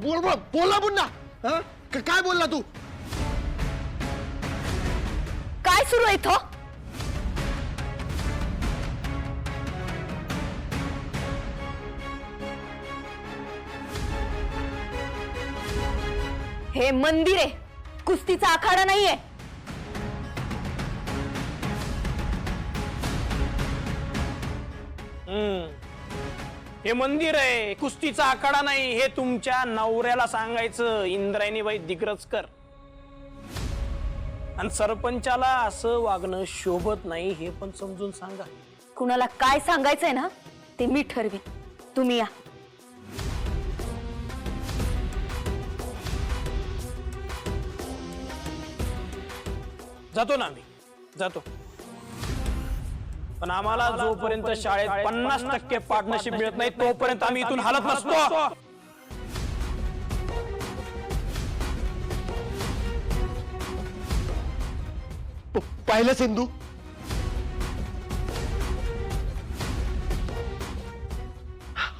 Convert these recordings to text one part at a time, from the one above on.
बोल बोल बोलला पुन्हा काय बोलला तू? काय सुरू आहे इथं? हे मंदिर आहे, कुस्तीचा आखाडा नाहीये. हे मंदिर आहे, कुस्तीचा आखाडा नाही. हे तुमच्या नवऱ्याला सांगायचं इंद्रायणीबाई दिग्रजकर. आणि सरपंचाला असं वागणं शोभत नाही हे पण समजून सांगा. कुणाला काय सांगायचंय ना ते मी ठरवीन. तुम्ही या. जातो ना आम्ही, जातो. पण आम्हाला जोपर्यंत शाळेत 50% पार्टनरशिप मिळत नाही तोपर्यंत आम्ही इथून हलत नसतो. पाहिलं सिंधू,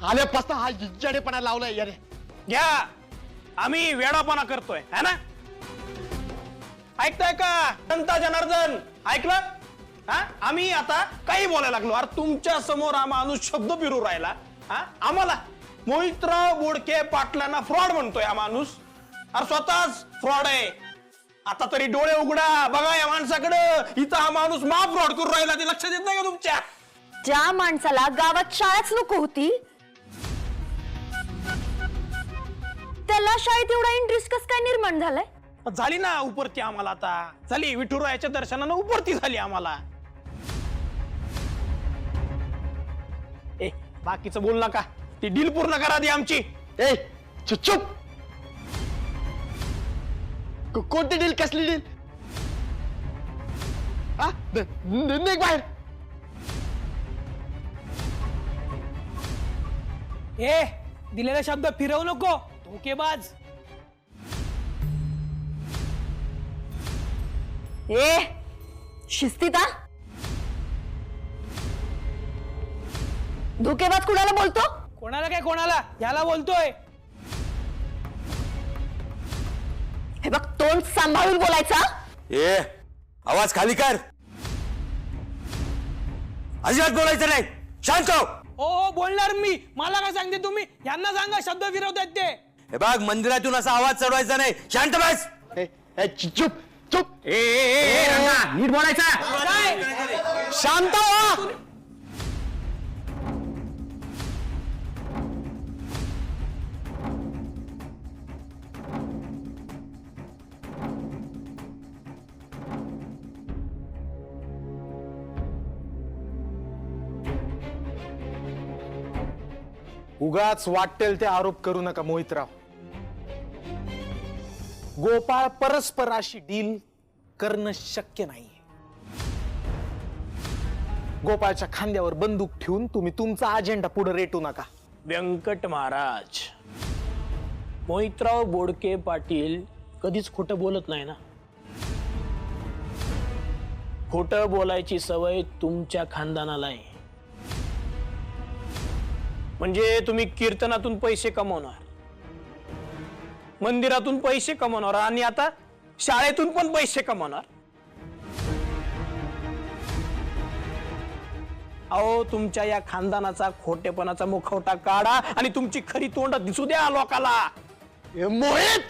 आल्यापासून हा जडेपणा लावलाय याने. घ्या, आम्ही वेडापणा करतोय है ना? ऐकताय का संता जनार्दन? ऐकलं? आम्ही आता काही बोलायला लागलो. अरे तुमच्या समोर हा माणूस शब्द फिरू राहिला. आम्हाला मोहितराव बोडके पाटलांना फ्रॉड म्हणतोय हा माणूस. अरे स्वतःच फ्रॉड आहे. आता तरी डोळे उघडा, बघा या माणसाकडे. इथं हा माणूस मा फ्रॉड करून राहिला. ते लक्षात येत नाही का तुमच्या? ज्या माणसाला गावात शाळाच नको होती त्याला शाळेत एवढा इंटरेस्ट कस काय निर्माण झालाय? झाली ना उपरती आम्हाला. आता झाली विठुरायाच्या दर्शनानं उपरती झाली आम्हाला. ए बाकीचं बोल नका, ती डील पूर्ण करा दी आमची. ए चुप. कोणती डील? कसली डील? निघ बाहेर. ए दिलेला शब्द फिरवू नको, धोकेबाज. ए शिस्तीत आ. धोकेबाज कुणाला बोलतो? कोणाला काय कोणाला? याला बोलतोय. हे बघ, तोंड सांभाळून बोलायचा. ए आवाज खाली कर. अजिबात बोलायचं नाही. शांत हो. हो बोलणार मी. मला काय सांगते तुम्ही? यांना सांगा शब्द फिरवतायत ते. हे बघ, मंदिरातून असा आवाज चढवायचा नाही. शांत बस. चुप चुप. नीट बोलायचा. शांत व्हा. उगाच वाटेल ते आरोप करू नका मोहितराव. गोपाळ परस्पराशी डील करणं शक्य नाही. गोपाळच्या खांद्यावर बंदूक ठेवून तुम्ही तुमचा अजेंडा पुढे रेटू नका. व्यंकट महाराज, मोहितराव बोडके पाटील कधीच खोटं बोलत नाही ना. खोटं बोलायची सवय तुमच्या खानदानाला आहे. म्हणजे तुम्ही कीर्तनातून पैसे कमवणार, मंदिरातून पैसे कमवणार आणि आता शाळेतून पण पैसे कमवणार. अहो, तुमच्या या खानदानाचा खोटेपणाचा मुखवटा काढा आणि तुमची खरी तोंड दिसू द्या लोकाला. मोहित,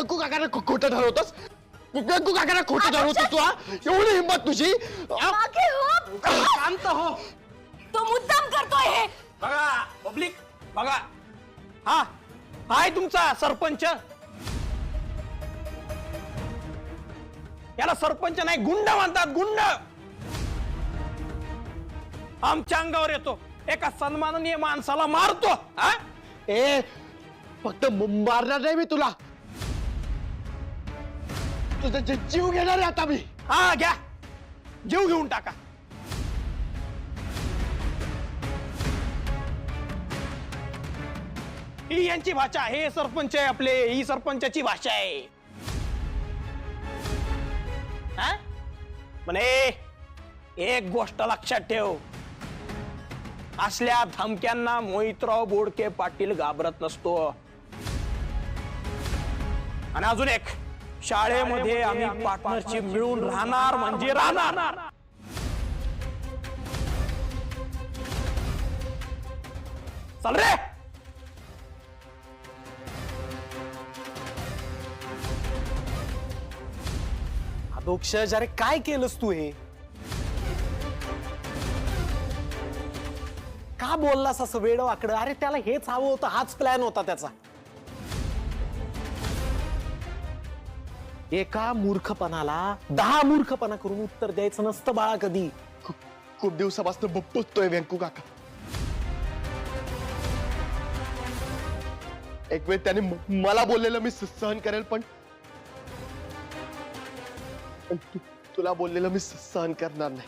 काकांना खोटं ठरवतोस? काकांना खोटं ठरवतोस तू? एवढी हिंमत तुझी? मागे हो. शांत हो. तो मुद्दाम करतोय हे. बघा पब्लिक, बघा. हा हाय तुमचा सरपंच. याला सरपंच नाही, गुंड म्हणतात. गुंड आमच्या अंगावर येतो, एका सन्माननीय माणसाला मारतो. ए फक्त मारणार नाही मी तुला, तुझा जीव घेणार आहे आता मी. हा घ्या, जीव घेऊन टाका. ही यांची भाषा. हे सरपंच आहे आपले, ही सरपंचाची भाषा आहे. पण एक गोष्ट लक्षात ठेव, असल्या धमक्यांना मोहितराव बोडके पाटील घाबरत नसतो. आणि अजून एक, शाळेमध्ये आम्ही पार्टनरशिप मिळून राहणार म्हणजे राहणार. चल रे. अधोक्षज, अरे काय केलंस तू हे? का बोललास असं वेड वाकडं? अरे त्याला हेच हवं होतं, हाच प्लॅन होता त्याचा. एका मूर्खपणाला 10 मूर्खपणा करून उत्तर द्यायचं नसतं बाळा कधी. खूप दिवसापासून बघतोय व्यंकू काका. एक वेळ त्याने मला बोललेलं मी सहन करेल, पण तुला बोललेलं मी सहन करणार नाही.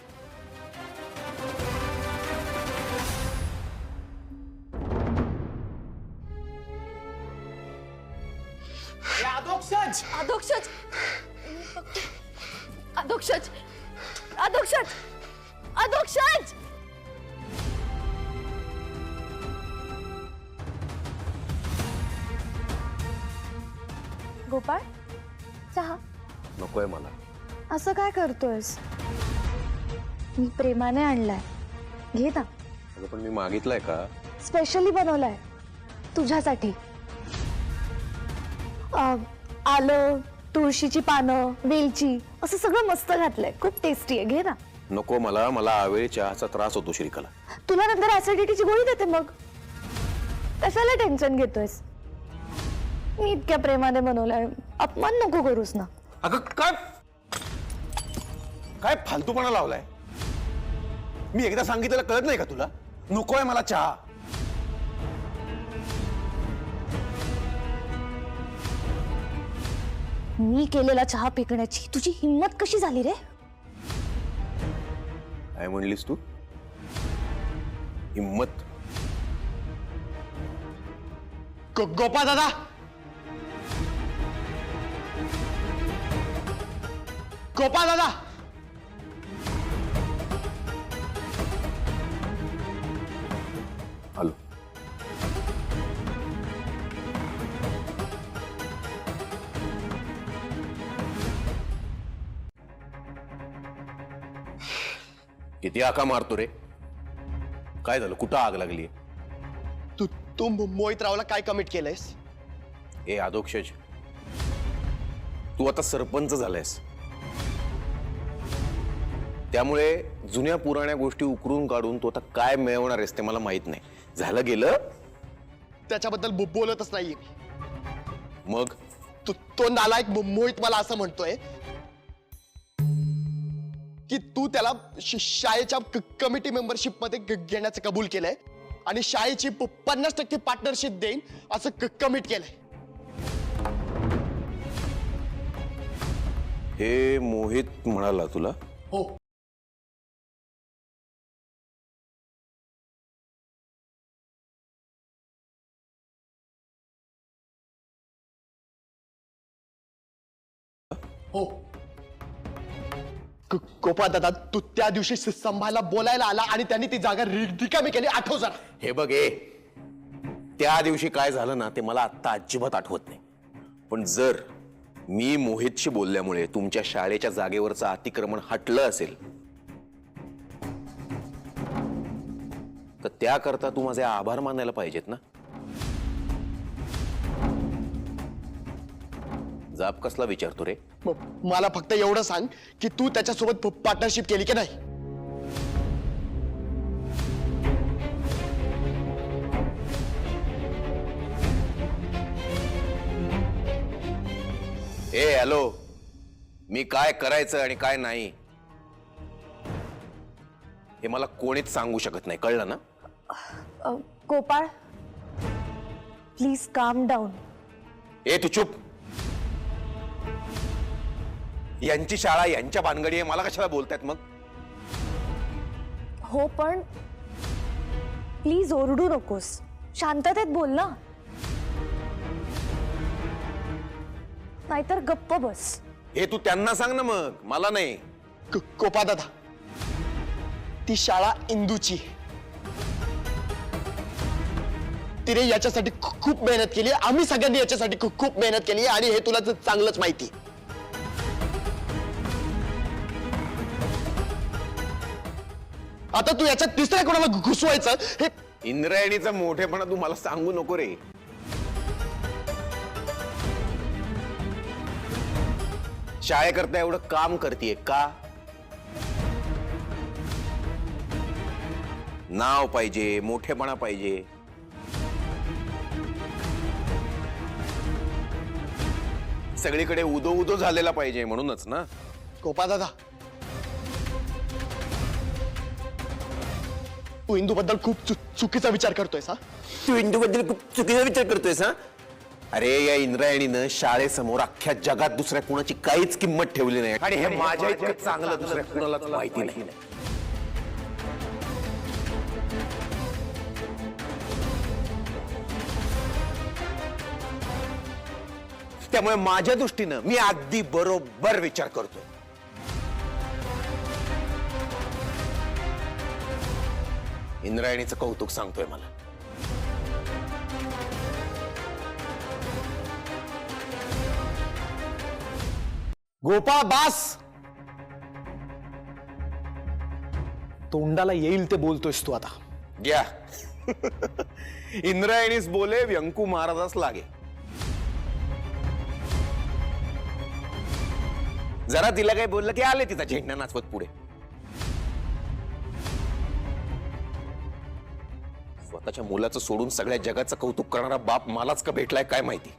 अधोक्षज, अधोक्षज अधोक्षज अधोक्षज अधोक्षज. गोपाळ, चहा नकोय मला. असं काय करतोयस? मी प्रेमाने आणलाय, घे ना. अगं पण मी मागितलंय का? स्पेशली बनवलाय तुझ्यासाठी. आलं, तुळशीची पानं, वेलची असं सगळं मस्त घातलंय. खूप टेस्टी आहे, घे ना. नको मला. मला आवेळी चहाचा त्रास होतो श्रीकला. तुला नंतर ऍसिडिटीची गोळी देते मग. कशाला टेन्शन घेतोयस? मी इतक्या प्रेमाने बनवलाय, अपमान नको करूस ना. अगं काय काय फालतूपणा लावलाय? मी एकदा सांगितलेलं कळत नाही का तुला? नकोय मला चहा. मी केलेला चहा फेकण्याची तुझी हिम्मत कशी झाली रे? काय म्हणलीस तू? हिम्मत? गोपा दादा, गोपा दादा, आलो. किती आका मारतो रे? काय झालं? कुठं आग लागली? तू मोहितरावला काय कमिट केलंयस? ए अधोक्षज, तू आता सरपंच झालायस. त्यामुळे जुन्या पुराण्या गोष्टी उकरून काढून तू आता काय मिळवणार आहेस ते मला माहित नाही. झालं गेलं. त्याच्याबद्दल बोलतच नाहीये. मग तो नालायक मोहित मला असं म्हणतोय की तू त्याला शाळेच्या कमिटी मेंबरशिप मध्ये घेण्याचं कबूल केलंय आणि शाळेची 50% पार्टनरशिप देईन असं कमिट केलंय. हे मोहित म्हणाला तुला? हो. हो. गोपा दादा, तू त्या दिवशी संभाला बोलायला आला आणि त्यांनी ती जागा रिकामी केली, आठव जरा. हे बघ ए, त्या दिवशी काय झालं ना ते मला आत्ता अजिबात आठवत नाही. पण जर मी मोहितशी बोलल्यामुळे तुमच्या शाळेच्या जागेवरचं अतिक्रमण हटलं असेल तर त्याकरता तू माझे आभार मानायला पाहिजेत ना. जाब कसला विचारतो रे? मला फक्त एवढं सांग की तू त्याच्यासोबत पार्टनरशिप केली की नाही? ए हॅलो, मी काय करायचं आणि काय नाही हे मला कोणीच सांगू शकत नाही, कळलं ना? गोपाळ, प्लीज काम डाऊन. ए तू चुप. यांची शाळा, यांच्या भानगडी आहे, मला कशाला बोलतायत मग? हो पण प्लीज ओरडू नकोस, शांततेत बोल ना, नाहीतर गप्प बस. हे तू त्यांना सांग ना मग, मला नाही. गोपा दादा, ती शाळा इंदूची आहे. तिने याच्यासाठी खूप मेहनत केली, आम्ही सगळ्यांनी याच्यासाठी खूप मेहनत केली आणि हे तुला चांगलंच माहिती. आता तू याच्यात तिसऱ्या कोणाला घुसवायचं हे. इंद्रायणीचा मोठेपणा तू मला सांगू नको रे. शाळेकरता एवढं काम करतीये का? नाव पाहिजे, मोठेपणा पाहिजे. सगळीकडे उदो उदो झालेला पाहिजे म्हणूनच ना. गोपाळ दादा, तू इंदू बद्दल खूप चुकीचा विचार करतोयस. हा, तू इंदू बद्दल खूप चुकीचा विचार करतोयस हा? अरे या इंद्रायणीनं शाळेसमोर अख्ख्या जगात दुसऱ्या कुणाची काहीच किंमत ठेवली नाही आणि हे माझ्या इतकं चांगलं दुसऱ्या कुणालाच माहिती नाही. त्यामुळे माझ्या दृष्टीनं मी अगदी बरोबर विचार करतोय. इंद्रायणीचं कौतुक सांगतोय मला. गोपाळ बास. तोंडाला येईल ते बोलतोयस तू आता. घ्या. इंद्रायणीस बोले व्यंकू महाराजास लागे. जरा तिला काय बोललं की आले तिचा झेंडा नाचवत पुढे. स्वतःच्या मुलाचं सोडून सगळ्या जगाचं कौतुक करणारा बाप मलाच का भेटलाय काय माहिती.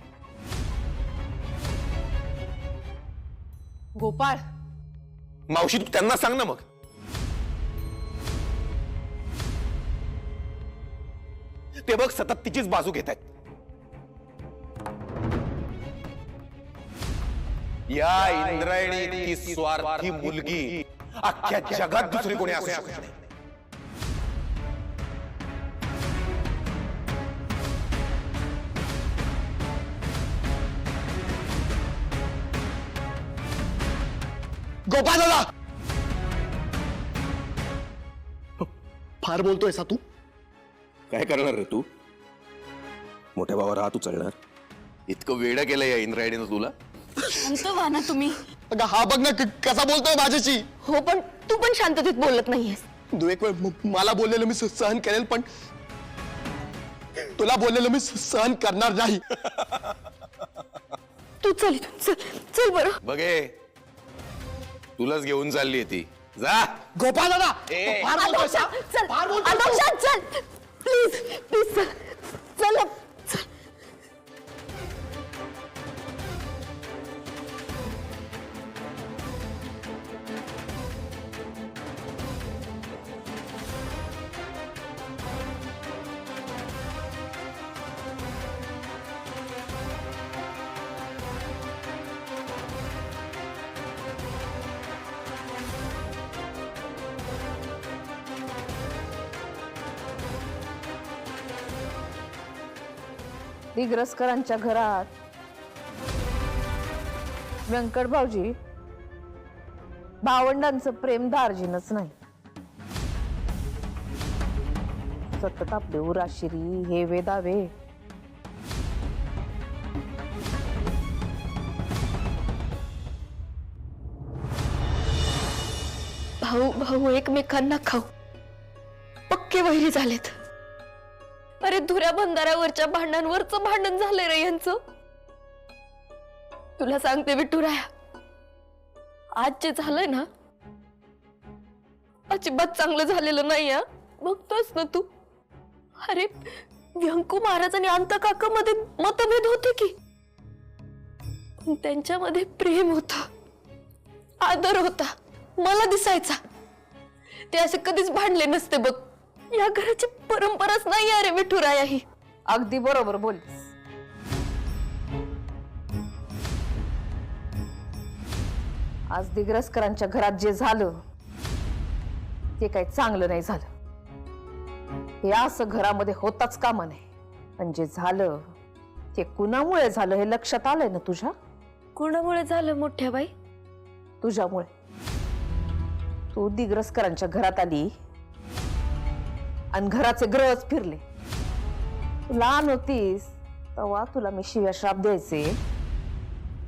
गोपाळ, मावशी तू त्यांना सांग ना मग. ते बघ सतत तिचीच बाजू घेत आहेत. या इंद्रायणी इतकी स्वार्थी मुलगी अख्ख्या जगात दुसरी कोणी असू शकत नाही. गोपाळ दादा, फार बोलतोयस तू. काय करणार रे तू? मोठ्या भावावर हात उचलणार? इतकं वेडं केलं या इंद्रायणीनं तुला. शांत व्हा ना तुम्ही. अगं हा बघ ना कसा बोलतोय माझ्याशी. हो पण तू पण शांततेत बोलत नाहीयेस. तू एक वेळ मला बोललेलं मी सहन करेल, पण तुला बोललेलं मी सहन करणार नाही. तू चल इथून, चल चल बरं. बघे तुलाच घेऊन चालली ती. जा. गोपाळ दादा, ए. फार बोलतोयस हा? चल फार बोलतोयस तू. आदर्श, चल प्लीज प्लीज चल चल चल. दिग्रसकरांच्या घरात व्यंकट भाऊजी भावंडांचं प्रेम दार्जिनच नाही. सतत आपले उराशिरी हे वेदावे. भाऊ भाऊ एकमेकांना खाऊ पक्के वैरी झालेत. अरे धुऱ्या बंधाऱ्यावरच्या भांडणांवरचं भांडण झालंय रे यांचं. तुला सांगते विठुराया, आज जे झालंय ना अजिबात चांगलं झालेलं नाही. बघतोस ना तू. अरे व्यंकू महाराज आणि अंतकाका मध्ये मतभेद होते की, पण त्यांच्यामध्ये प्रेम होता, आदर होता, मला दिसायचा. ते असे कधीच भांडले नसते बघ. या घराची परंपराच नाही अरे विठुराया ही. अगदी बरोबर बोललीस. आज दिग्रसकरांच्या घरात जे झालं ते काही चांगलं नाही झालं. हे असं घरामध्ये होताच कामा नये. पण जे झालं ते कुणामुळे झालं हे लक्षात आलंय ना तुझ्या? कुणामुळे झालं मोठ्या बाई? तुझ्यामुळे. तू दिग्रसकरांच्या घरात आली आणि घराचे ग्रहच फिरले. तू लहान होतीस तेव्हा तुला मी शिव्या श्राप द्यायचे,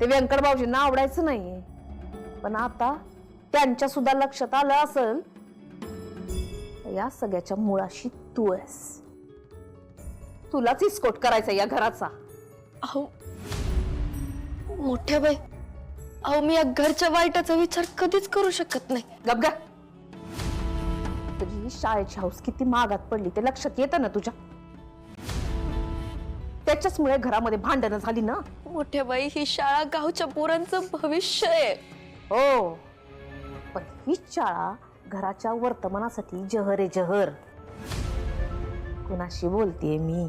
ते व्यंकट भाऊजींना आवडायचं नाही. पण आता त्यांच्या सुद्धा लक्षात आलं असेल या सगळ्याच्या मुळाशी तू आहेस. तुलाच इस्कोट करायचा या घराचा. अहो मोठ्या बाई, अहो मी या घरच्या वाईटाचा विचार कधीच करू शकत नाही. गबगा. तुझी शाळेची हौस किती मागात पडली ते लक्षात येतं ना तुझ्या. त्याच्याचमुळे घरामध्ये भांडणं झाली ना. मोठ्या बाई, ही शाळा गावच्या पोरांचं भविष्य आहे. हो, पण ही शाळा घराच्या वर्तमानासाठी जहर आहे जहर. कुणाशी बोलतेय मी?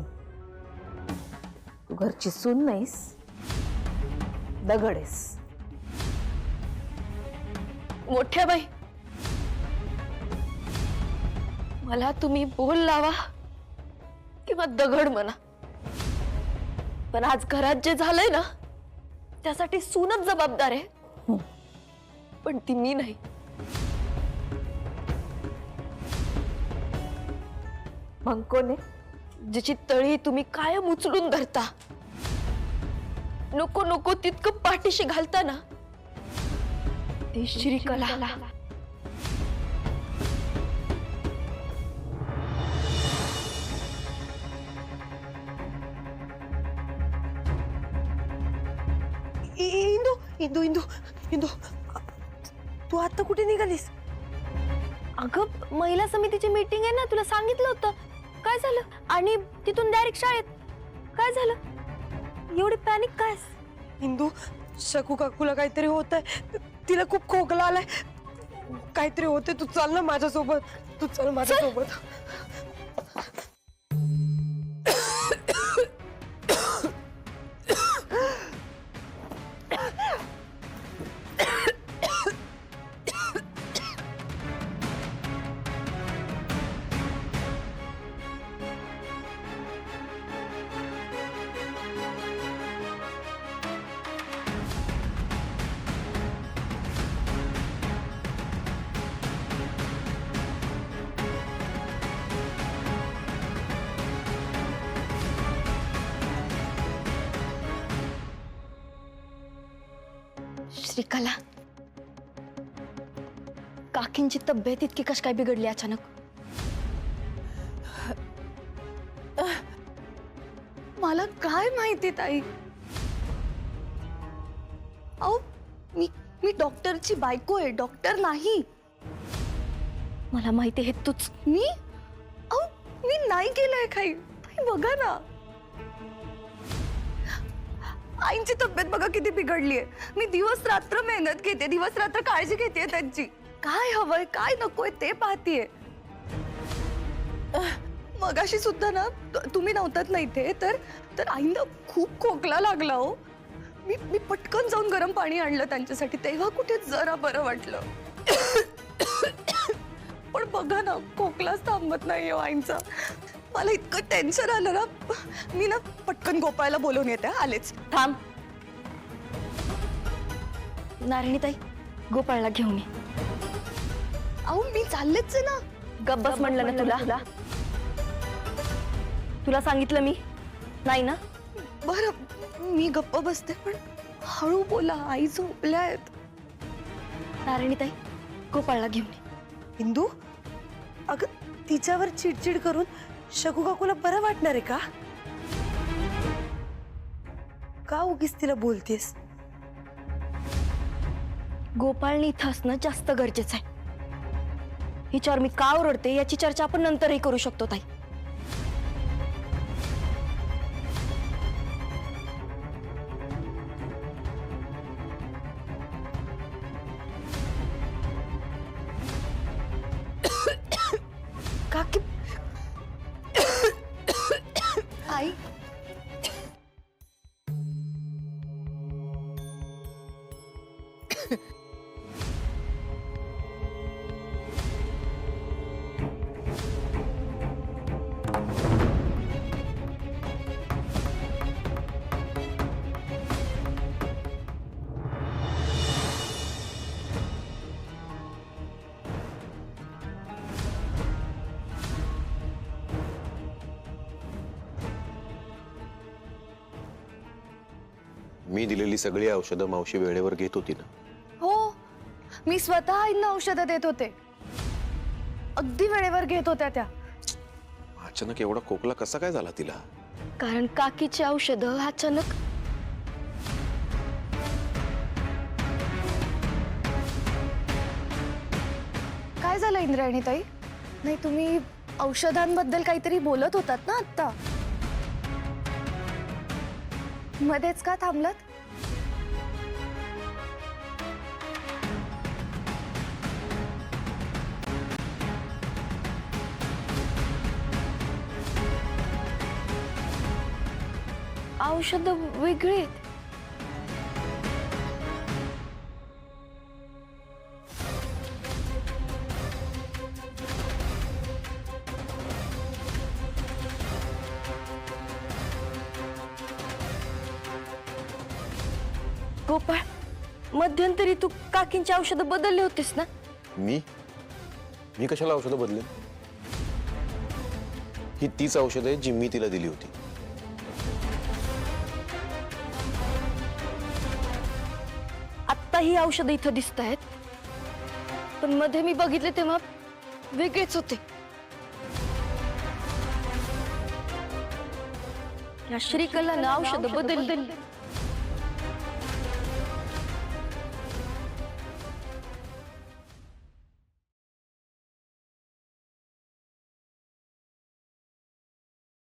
तू घरची सून नाहीस, दगड आहेस. मोठ्या बाई, मला तुम्ही बोल लावा किंवा दगड म्हणा, पण आज घरात जे झालंय ना त्यासाठी सूनच जबाबदार आहे, पण ती मी नाही. मग कोण आहे? जिची तळी तुम्ही कायम उचलून धरता, नको नको तितकं पाठीशी घालता ना, ती श्रीकला. इंदू इंदू इंदू इंदू, तू आता कुठे निघालीस? अगं महिला समितीची मीटिंग आहे ना, तुला सांगितलं होतं. काय झालं? आणि तिथून डायरेक्ट शाळेत. काय झालं? एवढी पॅनिक काय? इंदू, शकू काकूला काहीतरी होत आहे, तिला खूप खोकला आलाय, काहीतरी होते. तू चल ना माझ्यासोबत, तू चल माझ्यासोबत. श्रीकला, काकींची तब्येत इतकी कशी काय बिघडली अचानक? मला काय माहिती ताई. अहो मी डॉक्टरची बायको आहे, डॉक्टर नाही. मला माहिती आहे तूच. मी नाही केलंय काही. बघा ना, आईंची तब्येत बघा किती बिघडली आहे. मी दिवस रात्र मेहनत घेते, दिवस रात्र काळजी घेते त्यांची. काय हवंय काय नकोय ते पाहतीये. मगाशी सुद्धा ना तुम्ही नव्हतात ना इथे, तर आईंना खूप खोकला लागला हो. मी पटकन जाऊन गरम पाणी आणलं त्यांच्यासाठी, तेव्हा कुठे जरा बरं वाटलं. पण बघा ना, खोकलाच थांबत नाही हो आईंचा. मला इतकं टेन्शन आलं ना, मी ना पटकन गोपाळला बोलवून येते. आलेच. थांब नारायणीताई, गोपाळला घेऊन ये. अहो मी चाललेच आहे ना. गब्बस म्हणलं ना तुला. तुला सांगितलं मी नाही ना? बरं मी गप्प बसते, पण हळू बोला, आई झोपल्या आहेत. नारायणीताई, गोपाळला घेऊन ये. इंदू, अगं तिच्यावर चिडचिड करून शकू काकूला बरं वाटणार आहे का? का उगीच तिला बोलतेस? गोपाळने इथं असणं जास्त गरजेचं आहे. हिच्यावर मी का ओरडते याची चर्चा आपण नंतरही करू शकतो ताई. काकी, आई, मी दिलेली सगळी औषधं मावशी वेळेवर घेत होती ना? हो, मी स्वतः आईंना औषधं देत होते, अगदी वेळेवर घेत होत्या त्या. अचानक एवढा खोकला कसा काय झाला तिला? कारण काकीची औषधं अचानक काय झालं इंद्रायणी ताई? नाही, तुम्ही औषधांबद्दल काहीतरी बोलत होतात ना आत्ता, मध्येच का थांबलात? औषधं वेगळी आहेत. गोपाळ, मध्यंतरी तू काकींची औषधं बदलली होतीस ना? मी कशाला औषधं बदले? ही तीच औषध आहे जी मी तिला दिली होती. आत्ता ही औषधं इथं दिसत आहेत, पण मध्ये मी बघितले तेव्हा वेगळेच होते. या श्रीकलानं औषधं बदलली